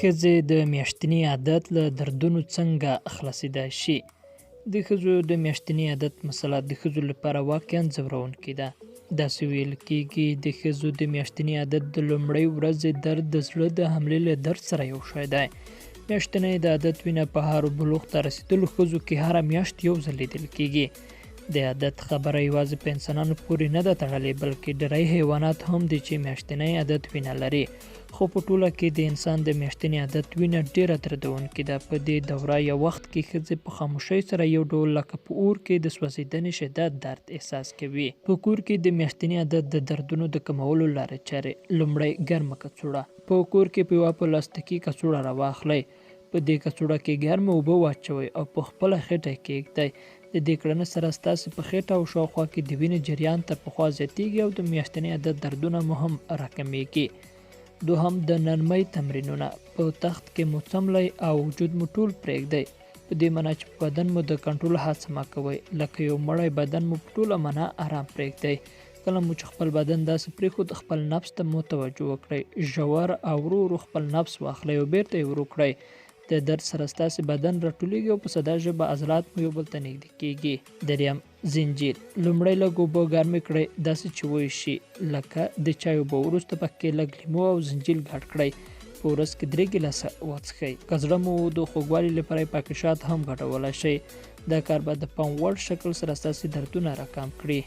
ښځې د میاشتني عادت له دردونو څنګه خلاصېدای شي؟ د ښځو د میاشتني عادت مسله د ښځو لپاره واقعا ځورونکې ده. داسې ویل کېږي د ښځو د میاشتني عادت د لومړۍ ورځې درد د زړه د حملې له درد سره یو شی دی. میاشتنی د عادت وینه په هارو بلوغ ته رسېدلو ښځو کې هره میاشت یو ځل لیدل کېږي. د عادت خبره یوازې په انسانانو پورې نه ده تړلې، بلکې ډېری حیوانات هم دي چې میاشتنی عادت وینه لري. خو په ټوله کې د انسان د میاشتني عادت وینه ډېره دردونکې ده. په دې دوره یا وخت کې ښځې په خاموشۍ سره یو ډول لکه په اور کې د سوځېدنې شدت درد احساس کوي. په کور کې د میاشتني عادت د دردونو د کمولو لارې چارې: لومړی، ګرمه کڅوړه. په کور کې په یوه پلاستیکي کڅوړه راواخلئ. په دې کڅوړه کې ګرمه اوبه واچوئ او په خپله خېټه یې کېږدئ. د دې کړنې سره ستاسې په خېټه او شاوخوا کې د وینې جریان تر پخوا زیاتېږي او د میاشتني عادت دردونه مو هم راکمېږي. دوهم، د نرمۍ تمرینونه. په تخت کې مو څملئ او وجود مو ټول پرېږدئ. په دې معنا چې په بدن مو د کنټرول هڅه مه کوئ. لکه یو مړی بدن مو په ټوله معنا آرام پرېږدئ. کله مو چې خپل بدن داسې پرېښود، خپل نفس ته مو توجه وکړئ. ژور او ورو ورو خپل نفس واخلئ او بیرته یې ورو کړئ. د درد سره ستاسې بدن راټولیږي او په ساده ژبه عضلات مو یو بل ته نږدې کېږي. دریم، زنجیر. لومړی لږ اوبه ګرمې کړئ، داسې چې وایشي لکه د چای اوبه. وروسته پکې لږ لیمو او زنجیر ګډ کړئ. په ورځ کې 3 ګیلاسه وڅښئ. که زړه مو د خوږوالي لپاره پاکشات هم ګډولی شئ. دا کار به د پام وړ شکل سره ستاسې دردونه راکم کړي.